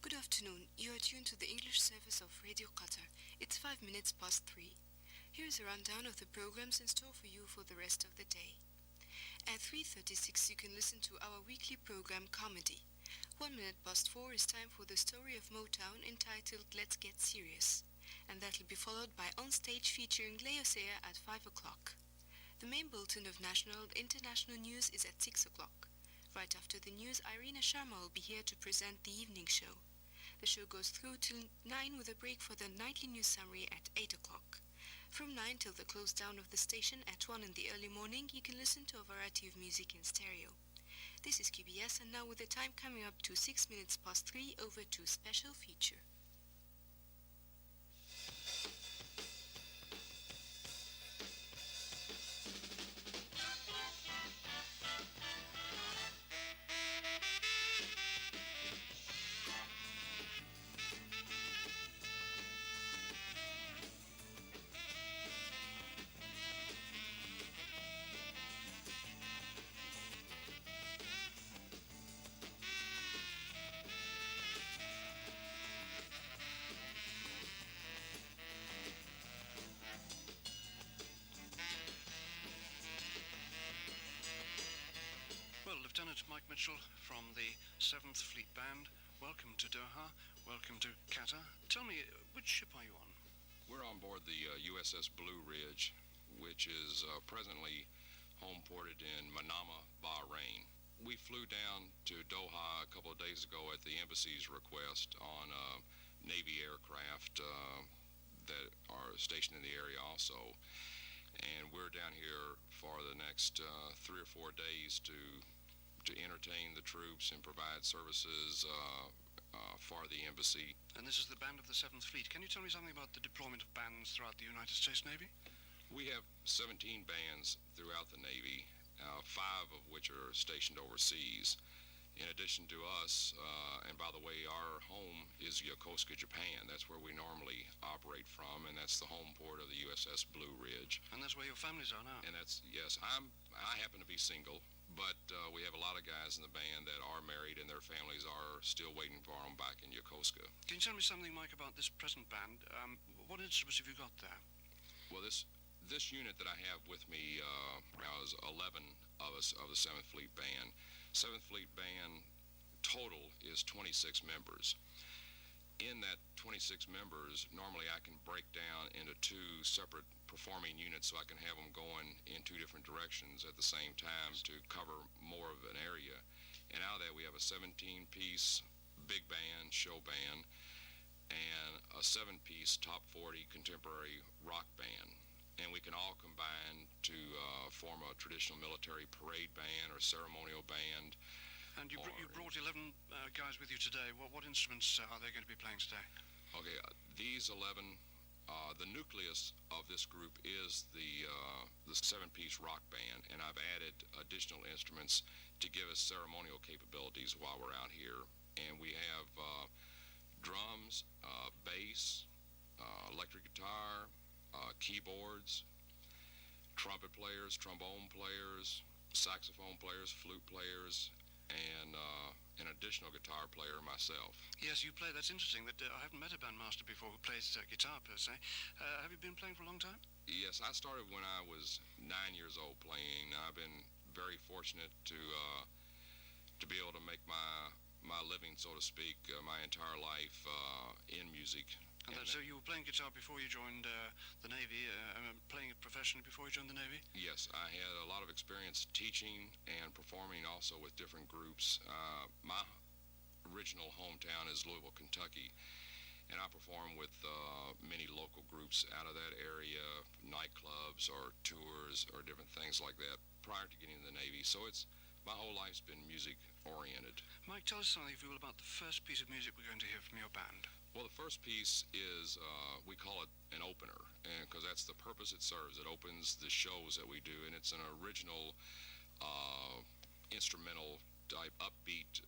Good afternoon. You are tuned to the English service of Radio Qatar. It's 5 minutes past 3. Here is a rundown of the programs in store for you for the rest of the day. At 3:36 you can listen to our weekly program Comedy. 1 minute past 4 is time for the story of Motown entitled Let's Get Serious. And that'll be followed by On Stage featuring Leosea at 5 o'clock. The main bulletin of national and international news is at 6 o'clock. Right after the news, Irina Sharma will be here to present the evening show. The show goes through till 9 with a break for the nightly news summary at 8 o'clock. From 9 till the close down of the station at 1 in the early morning, you can listen to a variety of music in stereo. This is KBS, and now with the time coming up to 6 minutes past 3, over to special feature. Well, Lieutenant Mike Mitchell from the 7th Fleet Band, welcome to Doha, welcome to Qatar. Tell me, which ship are you on? We're on board the USS Blue Ridge, which is presently home ported in Manama, Bahrain. We flew down to Doha a couple of days ago at the embassy's request on Navy aircraft that are stationed in the area also. And we're down here for the next 3 or 4 days to entertain the troops and provide services for the embassy. And this is the band of the 7th Fleet. Can you tell me something about the deployment of bands throughout the United States Navy? We have 17 bands throughout the Navy, 5 of which are stationed overseas. In addition to us, and by the way, our home is Yokosuka, Japan. That's where we normally operate from, and that's the home port of the USS Blue Ridge. And that's where your families are now? And that's, yes, I happen to be single, but we have a lot of guys in the band that are married, and their families are still waiting for them back in Yokosuka. Can you tell me something, Mike, about this present band? What instruments have you got there? Well, this unit that I have with me now is 11 of us of the 7th Fleet Band. 7th Fleet Band total is 26 members. In that 26 members, normally I can break down into 2 separate performing units so I can have them going in 2 different directions at the same time to cover more of an area. And out of that we have a 17-piece big band, show band, and a 7-piece top 40 contemporary rock band. And we can all combine to form a traditional military parade band or ceremonial band. And you brought 11 guys with you today. What instruments are they going to be playing today? Okay, these 11, the nucleus of this group is the 7-piece rock band, and I've added additional instruments to give us ceremonial capabilities while we're out here. And we have drums, bass, electric guitar, keyboards, trumpet players, trombone players, saxophone players, flute players, and an additional guitar player myself. Yes, you play. That's interesting. That I haven't met a bandmaster before who plays guitar per se. Have you been playing for a long time? Yes, I started when I was 9 years old playing. I've been very fortunate to be able to make my living, so to speak, my entire life in music. And so you were playing guitar before you joined the Navy, playing it professionally before you joined the Navy? Yes, I had a lot of experience teaching and performing also with different groups. My original hometown is Louisville, Kentucky, and I perform with many local groups out of that area, nightclubs or tours or different things like that prior to getting in the Navy. So my whole life's been music oriented. Mike, tell us something, if you will, about the first piece of music we're going to hear from your band. Well, the first piece is, we call it an opener, and because that's the purpose it serves. It opens the shows that we do, and it's an original instrumental type upbeat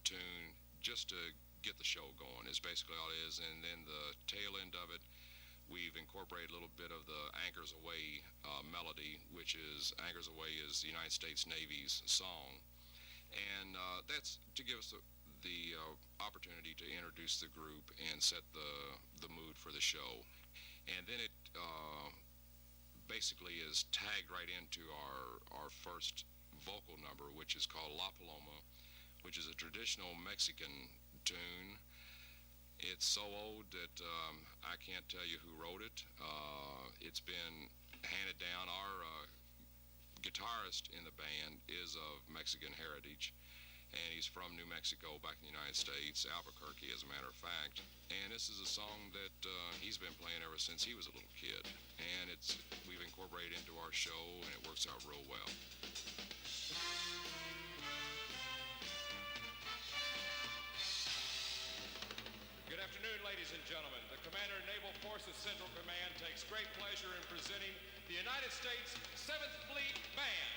tune just to get the show going is basically all it is. And then the tail end of it, we've incorporated a little bit of the Anchors Away melody, which is Anchors Away is the United States Navy's song. And that's to give us the opportunity to introduce the group and set the mood for the show. And then it basically is tagged right into our first vocal number, which is called La Paloma, which is a traditional Mexican tune. It's so old that I can't tell you who wrote it. It's been handed down. Our guitarist in the band is of Mexican heritage, and he's from New Mexico, back in the United States, Albuquerque, as a matter of fact. And this is a song that he's been playing ever since he was a little kid, and we've incorporated into our show, and it works out real well. Good afternoon, ladies and gentlemen. The Commander, Naval Forces Central Command, takes great pleasure in presenting the United States 7th Fleet Band.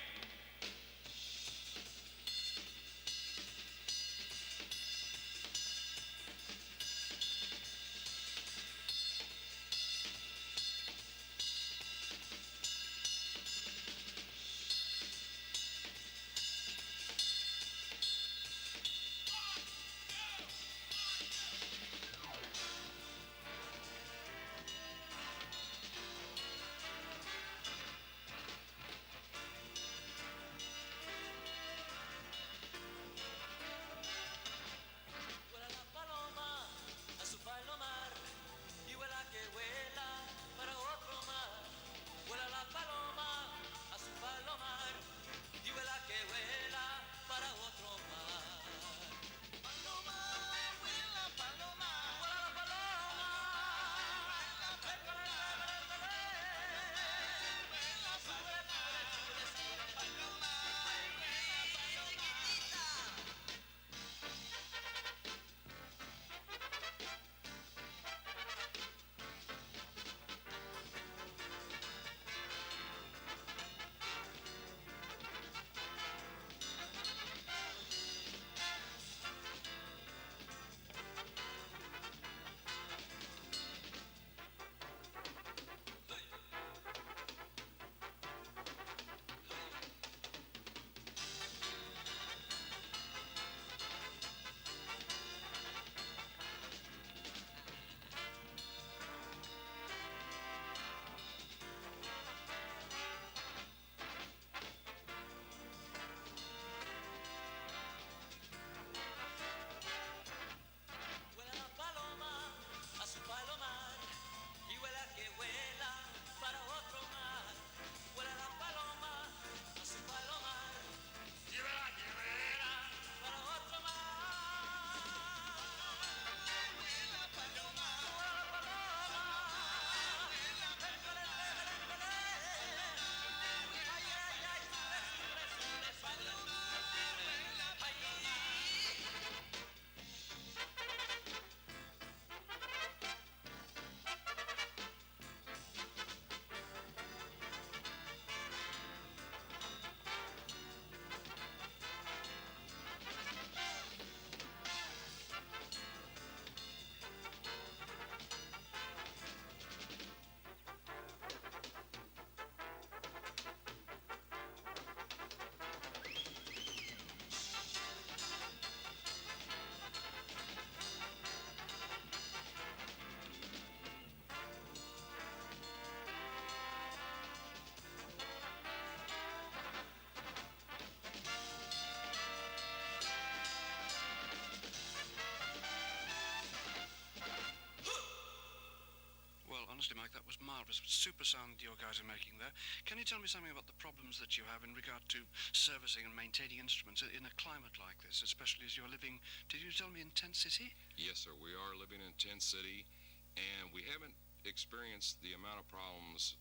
Honestly, Mike, that was marvellous. Super sound your guys are making there. Can you tell me something about the problems that you have in regard to servicing and maintaining instruments in a climate like this, especially as you're living, did you tell me, in Tent City? Yes, sir. We are living in Tent City, and we haven't experienced the amount of problems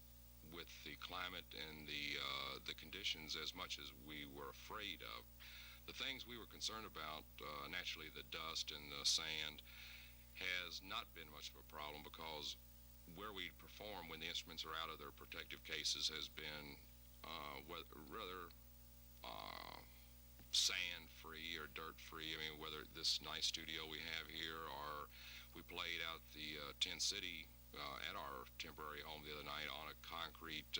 with the climate and the conditions as much as we were afraid of. The things we were concerned about, naturally the dust and the sand, has not been much of a problem, because where we perform when the instruments are out of their protective cases has been rather sand-free or dirt-free. I mean, whether this nice studio we have here, or we played out the Tent City at our temporary home the other night on a concrete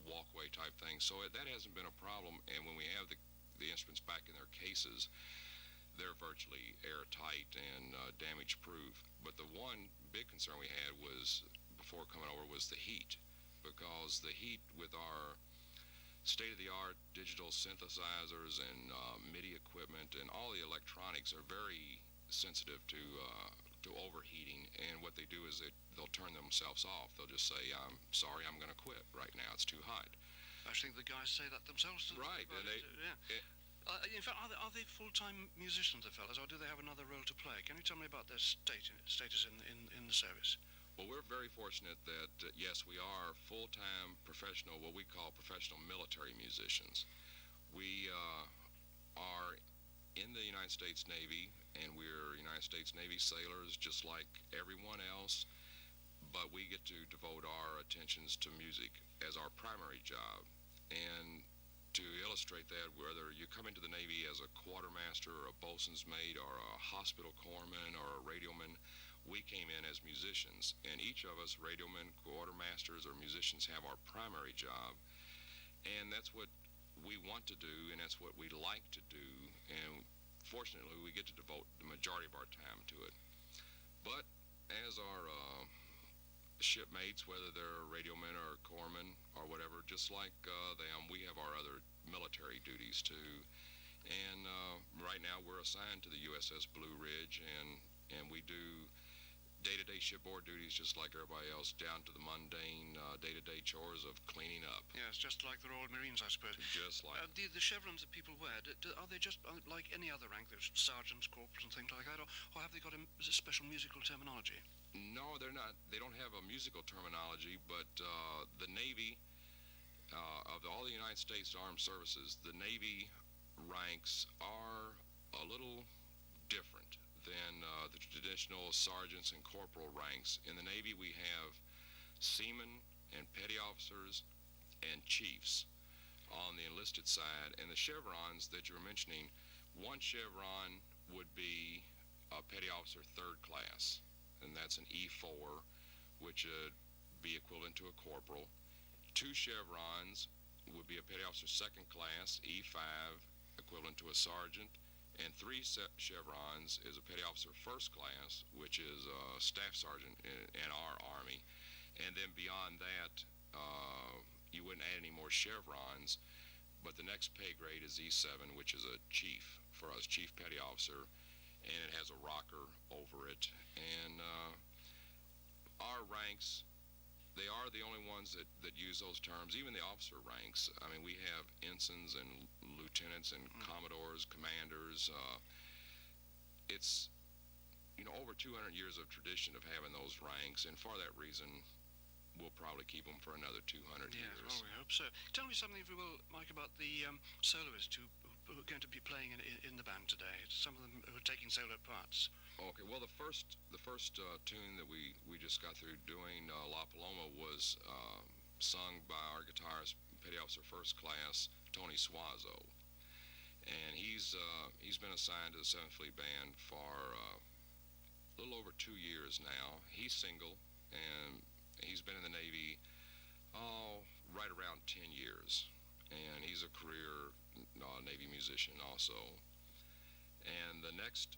walkway type thing. So that hasn't been a problem. And when we have the instruments back in their cases, they're virtually airtight and damage-proof. But the one big concern we had was, before coming over, was the heat, because the heat with our state-of-the-art digital synthesizers and MIDI equipment and all the electronics are very sensitive to overheating, and what they do is they'll turn themselves off. They'll just say, "I'm sorry, I'm going to quit right now. It's too hot." I think the guys say that themselves. Right, and in fact, are they full-time musicians, the fellas, or do they have another role to play? Can you tell me about their status in the service? Well, we're very fortunate that, yes, we are full-time professional, what we call professional military musicians. We are in the United States Navy, and we're United States Navy sailors just like everyone else, but we get to devote our attentions to music as our primary job. And to illustrate that, whether you come into the Navy as a quartermaster or a bosun's mate or a hospital corpsman or a radioman, we came in as musicians. And each of us, radiomen, quartermasters, or musicians, have our primary job. And that's what we want to do, and that's what we like to do. And fortunately, we get to devote the majority of our time to it. But as our shipmates, whether they're radiomen or corpsmen or whatever, just like them, we have our other military duties too. And right now we're assigned to the USS Blue Ridge, and we do day-to-day shipboard duties just like everybody else, down to the mundane day-to-day chores of cleaning up. Yes, just like the Royal Marines, I suppose. Just like the chevrons that people wear, are they just like any other rank? There's sergeants, corporals, and things like that, or have they got a special musical terminology? No, they're not. They don't have a musical terminology, but the Navy, of all the United States Armed Services, the Navy ranks are a little different than the traditional sergeants and corporal ranks. In the Navy, we have seamen and petty officers and chiefs on the enlisted side. And the chevrons that you were mentioning, one chevron would be a petty officer third class, and that's an E4, which would be equivalent to a corporal. Two chevrons would be a petty officer second class, E5, equivalent to a sergeant. And three chevrons is a petty officer first class, which is a staff sergeant in our Army. And then beyond that, you wouldn't add any more chevrons, but the next pay grade is E7, which is a chief for us, chief petty officer, and it has a rocker over it. And our ranks, they are the only ones that use those terms. Even the officer ranks, I mean, we have ensigns and lieutenants and commodores, commanders. It's, over 200 years of tradition of having those ranks, and for that reason, we'll probably keep them for another 200 years. Well, we hope so. Tell me something, if you will, Mike, about the soloists who are going to be playing in the band today. Some of them who are taking solo parts. Okay, well, the first tune that we just got through doing, La Paloma, was sung by our guitarist, petty officer first class, Tony Suazo. And he's been assigned to the 7th Fleet Band for a little over 2 years now. He's single, and he's been in the Navy, right around 10 years. And he's a career Navy musician also. And the next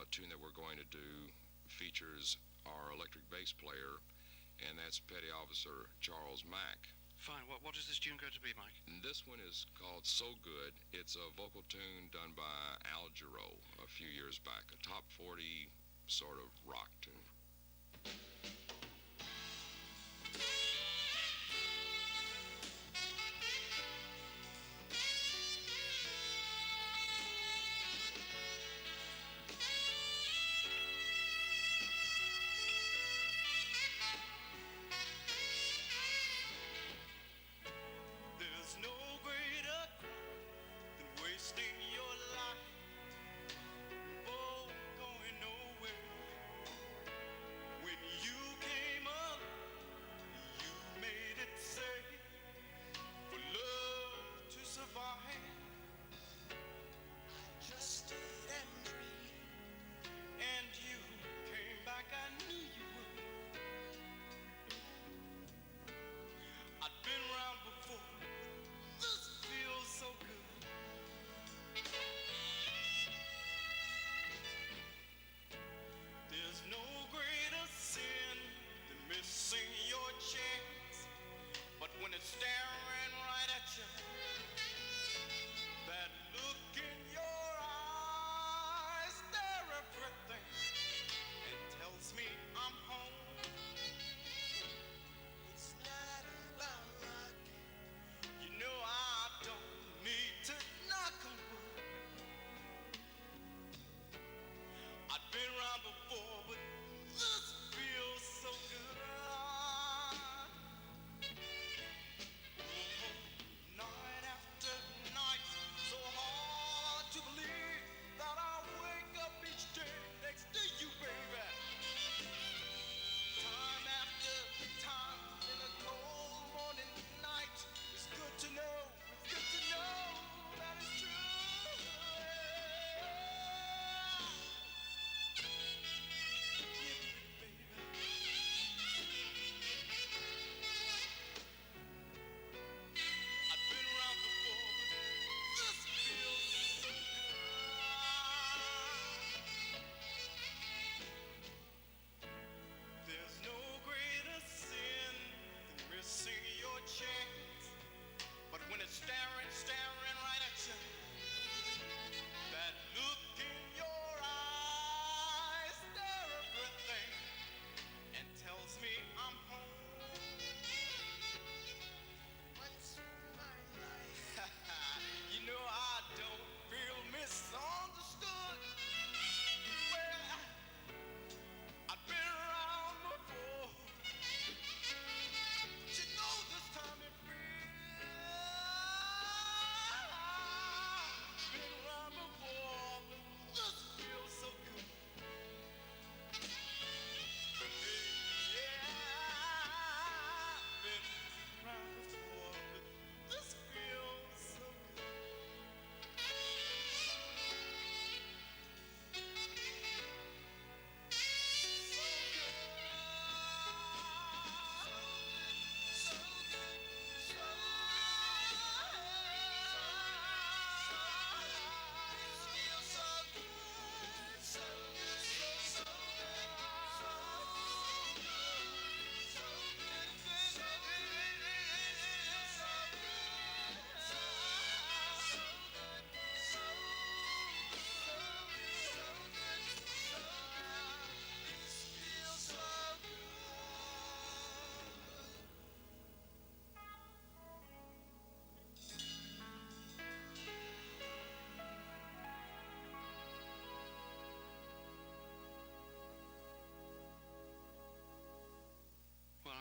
tune that we're going to do features our electric bass player, and that's Petty Officer Charles Mack. Fine. What is this tune going to be, Mike? And this one is called So Good. It's a vocal tune done by Al Jarreau a few years back, a top 40 sort of rock tune. You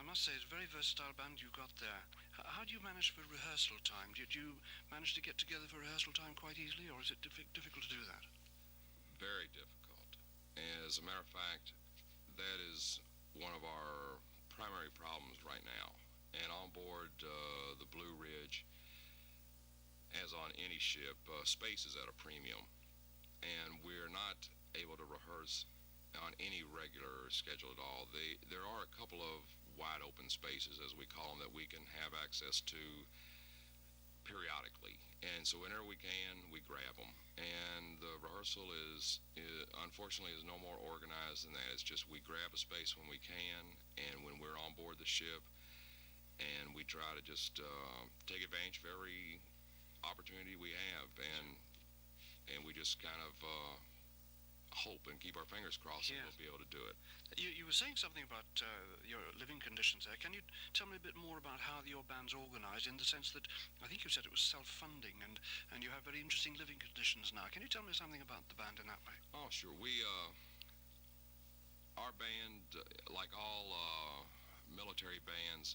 must say, it's a very versatile band you've got there. How do you manage for rehearsal time? Did you manage to get together for rehearsal time quite easily, or is it difficult to do that? Very difficult. As a matter of fact, that is one of our primary problems right now. And on board the Blue Ridge, as on any ship, space is at a premium. And we're not able to rehearse on any regular schedule at all. There are a couple of wide open spaces, as we call them, that we can have access to periodically. And so whenever we can, we grab them. And the rehearsal is unfortunately is no more organized than that. It's just we grab a space when we can, and when we're on board the ship, and we try to just take advantage of every opportunity we have, and we just kind of hope and keep our fingers crossed that we'll be able to do it. You were saying something about your living conditions there. Can you tell me a bit more about how your band's organized, in the sense that I think you said it was self-funding, and you have very interesting living conditions now. Can you tell me something about the band in that way? Oh, sure. Our band, like all military bands,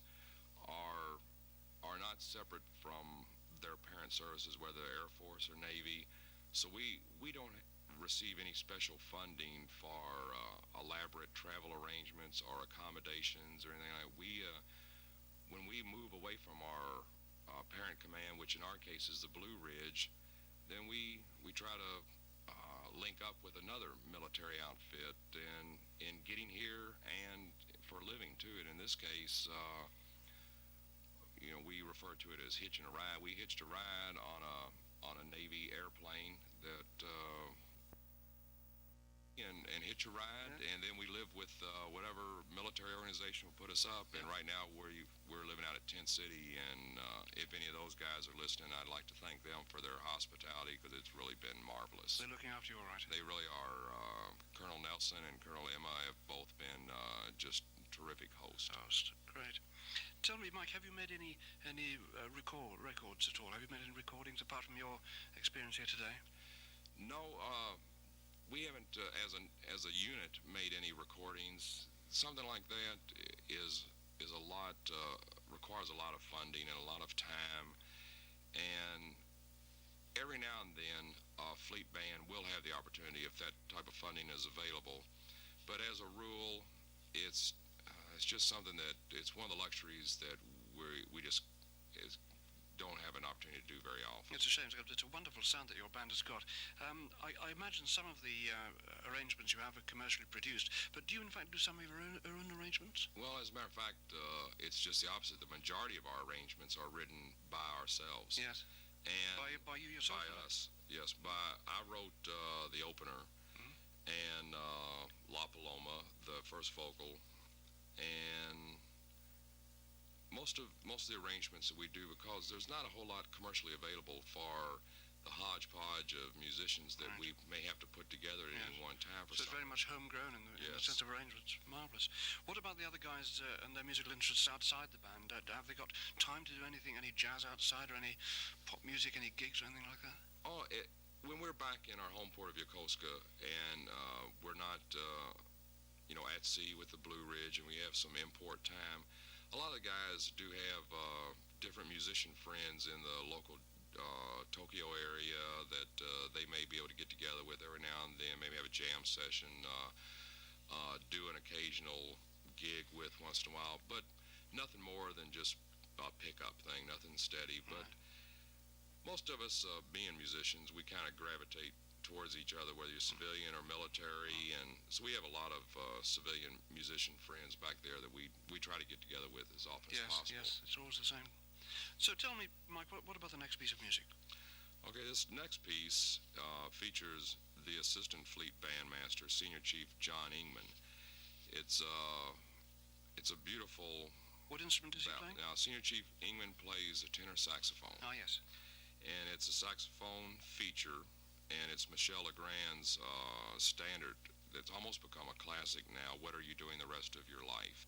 are not separate from their parent services, whether Air Force or Navy. So we don't receive any special funding for elaborate travel arrangements or accommodations or anything like that. When we move away from our parent command, which in our case is the Blue Ridge, then we try to link up with another military outfit in getting here and for a living too. And in this case, we refer to it as hitching a ride. We hitched a ride on a Navy airplane that and hitch a ride, and then we live with whatever military organization will put us up. And right now we're living out at Tent City, and if any of those guys are listening, I'd like to thank them for their hospitality, because it's really been marvelous. They're looking after you all right. They really are. Colonel Nelson and Colonel Emma have both been just terrific hosts. Great. Tell me, Mike, have you made any records at all? Have you made any recordings apart from your experience here today? No, we haven't, as a unit, made any recordings. Something like that is a lot, requires a lot of funding and a lot of time. And every now and then, a fleet band will have the opportunity if that type of funding is available. But as a rule, it's just something that it's one of the luxuries that we just don't have an opportunity to do very often. It's a shame. It's a wonderful sound that your band has got. I imagine some of the arrangements you have are commercially produced, but do you in fact do some of your own arrangements? Well, as a matter of fact, it's just the opposite. The majority of our arrangements are written by ourselves. Yes. And by you yourself? By us, yes. I wrote the opener, and La Paloma, the first vocal, and most of the arrangements that we do, because there's not a whole lot commercially available for the hodgepodge of musicians that we may have to put together at any one time. So it's very much homegrown in the sense of arrangements. Marvelous. What about the other guys and their musical interests outside the band? Have they got time to do anything, any jazz outside, or any pop music, any gigs or anything like that? Oh, when we're back in our home port of Yokosuka, and we're not at sea with the Blue Ridge, and we have some import time, a lot of the guys do have different musician friends in the local Tokyo area that they may be able to get together with every now and then, maybe have a jam session, do an occasional gig with once in a while, but nothing more than just a pickup thing, nothing steady. But most of us, being musicians, we kind of gravitate towards each other, whether you're civilian or military, and so we have a lot of civilian musician friends back there that we try to get together with as often as possible. Yes, it's always the same. So tell me, Mike, what about the next piece of music? Okay, this next piece features the Assistant Fleet Bandmaster, Senior Chief John Ingman. It's a beautiful... What instrument is he playing? Now, Senior Chief Ingman plays a tenor saxophone. Oh, yes. And it's a saxophone feature, and it's Michel Legrand's standard that's almost become a classic now, What Are You Doing the Rest of Your Life?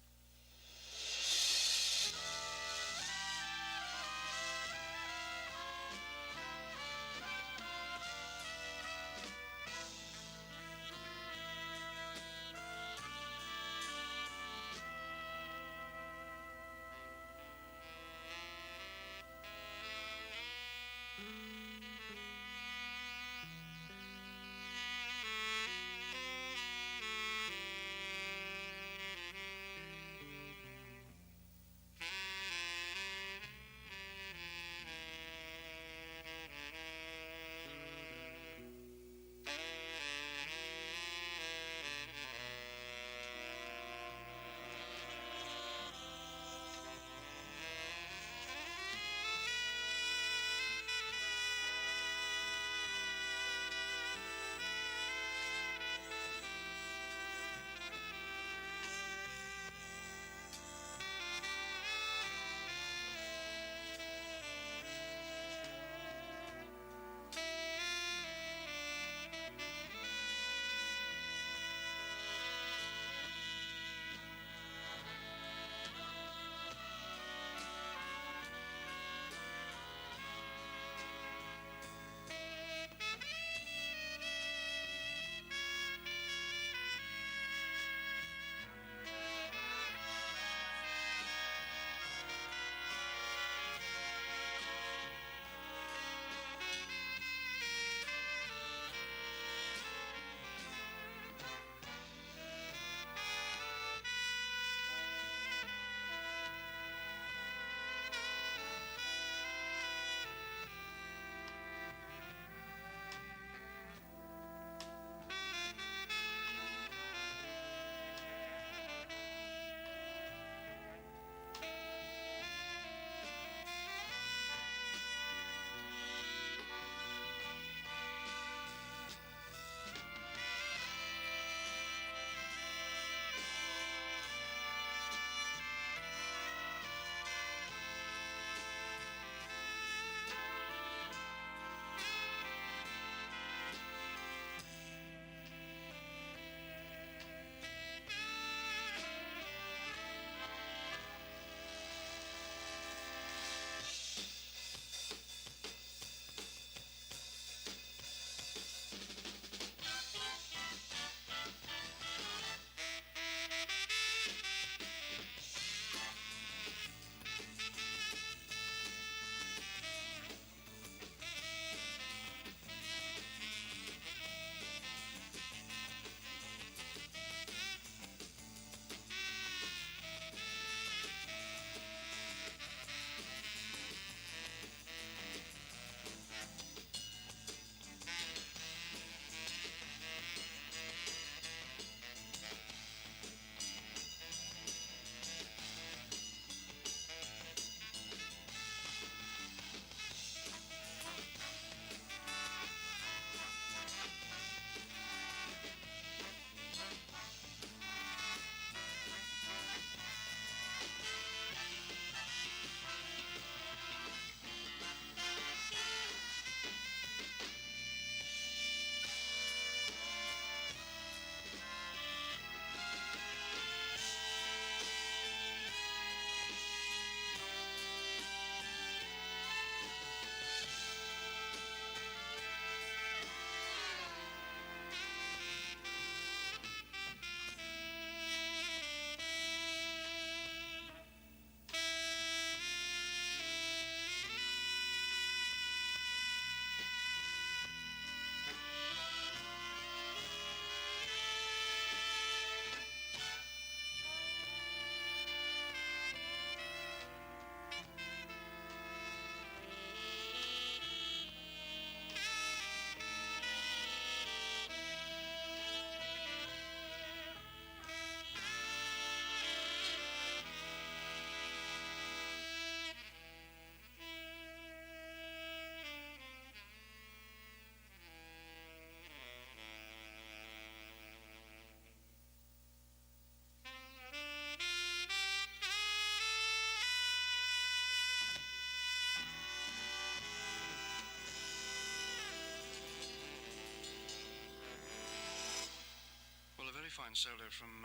fine solo from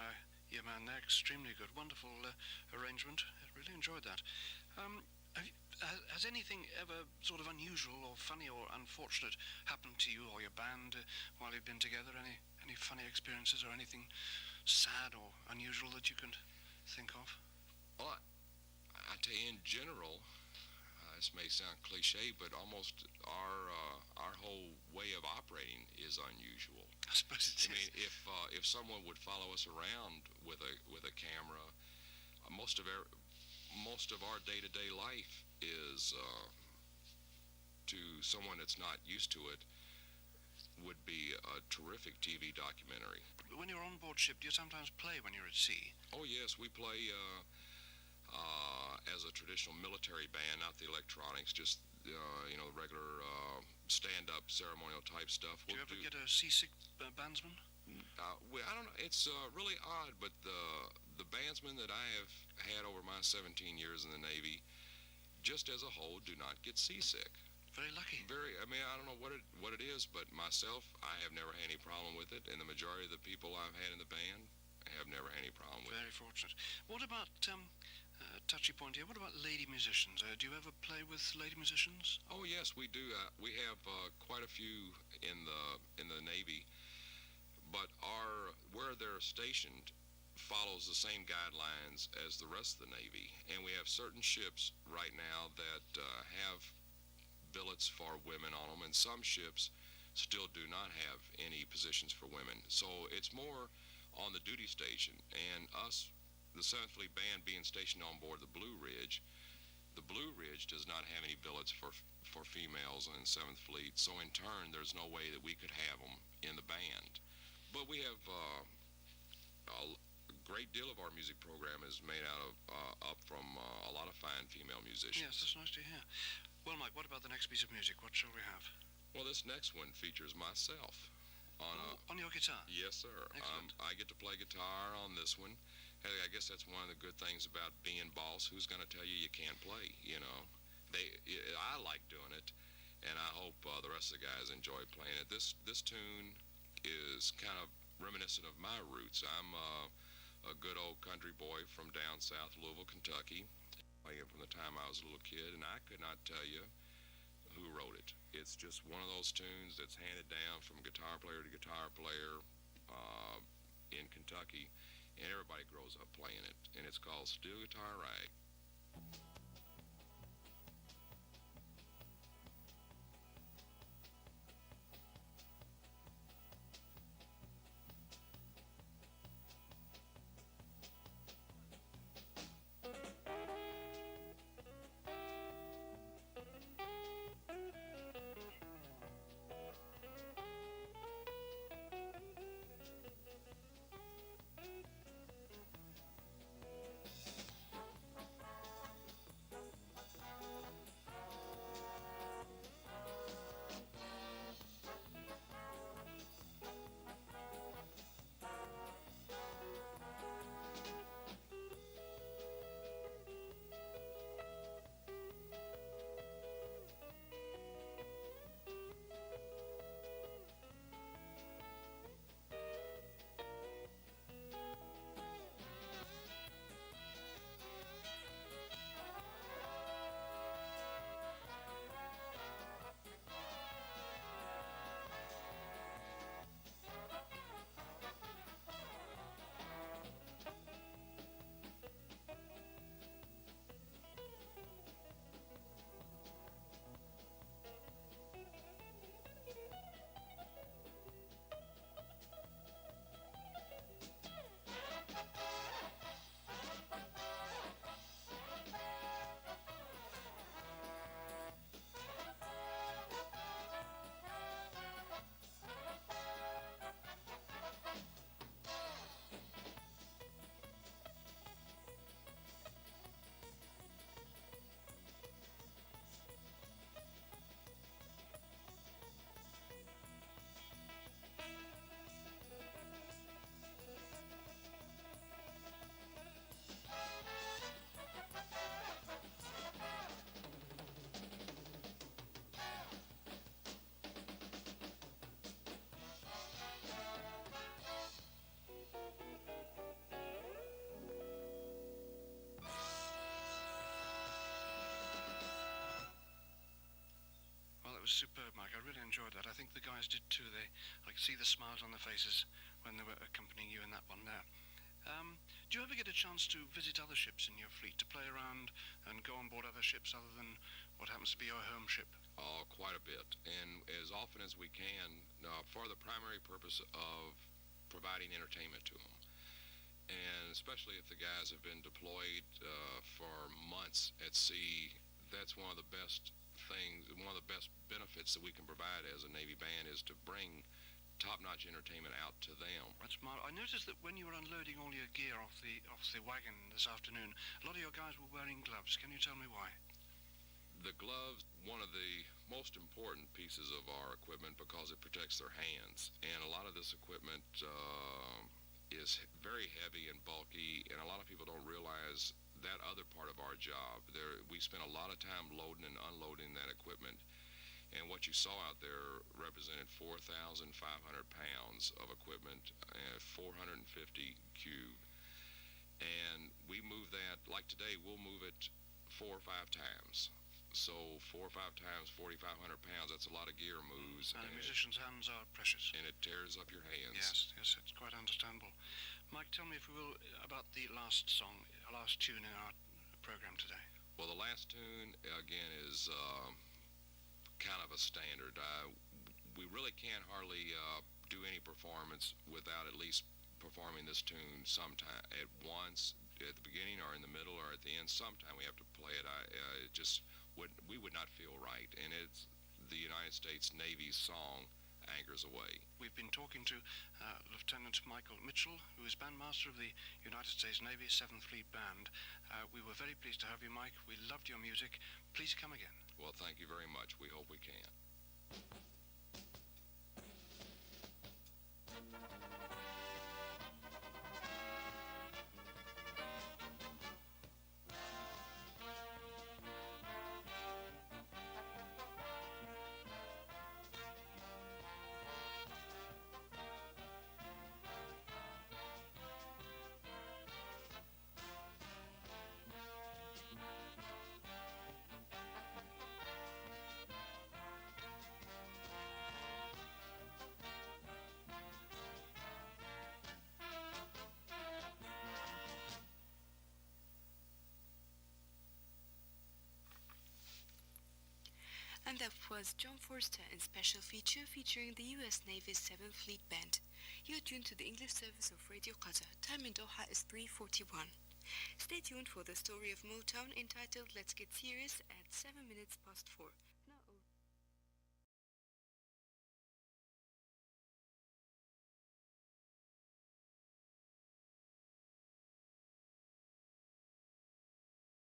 your man there. Extremely good. Wonderful arrangement. I really enjoyed that. Has anything ever sort of unusual or funny or unfortunate happened to you or your band while you've been together? Any funny experiences or anything sad or unusual that you can think of? Well, I tell you, in general, this may sound cliche, but almost our whole way of operating is unusual. I suppose it is. I mean, if someone would follow us around with a camera, most of our day-to-day life is to someone that's not used to it would be a terrific TV documentary. When you're on board ship, do you sometimes play when you're at sea? Oh yes, we play as a traditional military band, not the electronics, just the regular stand-up ceremonial type stuff. Do you ever get a seasick bandsman? I don't know. It's really odd, but the bandsmen that I have had over my 17 years in the Navy, just as a whole, do not get seasick. Very lucky. I mean, I don't know what it is, but myself, I have never had any problem with it, and the majority of the people I've had in the band have never had any problem with it. Very fortunate. What about touchy point here? What about lady musicians? Do you ever play with lady musicians? Oh yes, we do. We have quite a few in the Navy, but where they're stationed follows the same guidelines as the rest of the Navy, and we have certain ships right now that have billets for women on them, and some ships still do not have any positions for women. So it's more on the duty station, and us, the 7th Fleet Band, being stationed on board the Blue Ridge does not have any billets for females in 7th Fleet, so in turn there's no way that we could have them in the band. But we have a great deal of our music program is made up from a lot of fine female musicians. Yes, that's nice to hear. Well, Mike, what about the next piece of music? What shall we have? Well, this next one features myself on your guitar. Yes, sir. I get to play guitar on this one. I guess that's one of the good things about being boss. Who's going to tell you can't play? I like doing it, and I hope the rest of the guys enjoy playing it. This tune is kind of reminiscent of my roots. I'm a good old country boy from down south Louisville, Kentucky, from the time I was a little kid, and I could not tell you who wrote it. It's just one of those tunes that's handed down from guitar player to guitar player in Kentucky, and everybody grows up playing it, and it's called Steel Guitar Rag. guys did too. I could see the smiles on their faces when they were accompanying you in that one there. Do you ever get a chance to visit other ships in your fleet, to play around and go on board other ships other than what happens to be your home ship? Oh, quite a bit, and as often as we can, for the primary purpose of providing entertainment to them. And especially if the guys have been deployed for months at sea, that's one of the best things, one of the best benefits that we can provide as a Navy band is to bring top-notch entertainment out to them. That's smart. I noticed that when you were unloading all your gear off the wagon this afternoon, a lot of your guys were wearing gloves. Can you tell me why? The gloves, one of the most important pieces of our equipment because it protects their hands. And a lot of this equipment is very heavy and bulky, and a lot of people don't realize that other part of our job. We spend a lot of time loading and unloading that equipment. And what you saw out there represented 4,500 pounds of equipment and 450 cube. And we move that, like today, we'll move it 4 or 5 times. So 4 or 5 times 4,500 pounds, that's a lot of gear moves. And a musician's hands are precious. And it tears up your hands. Yes, it's quite understandable. Mike, tell me, if you will, about the last song, last tune in our program today. Well, the last tune, again, is kind of a standard. We really can't hardly do any performance without at least performing this tune sometime, at once, at the beginning or in the middle or at the end. Sometime we have to play it. We would not feel right, and it's the United States Navy's song, Anchors Away. We've been talking to Lieutenant Michael Mitchell, who is bandmaster of the United States Navy 7th Fleet Band. We were very pleased to have you, Mike. We loved your music. Please come again. Well, thank you very much. We hope we can. And that was John Forster in special feature featuring the US Navy's 7th Fleet Band. You're tuned to the English service of Radio Qatar. Time in Doha is 3:41. Stay tuned for the story of Motown entitled Let's Get Serious at 7 minutes past 4.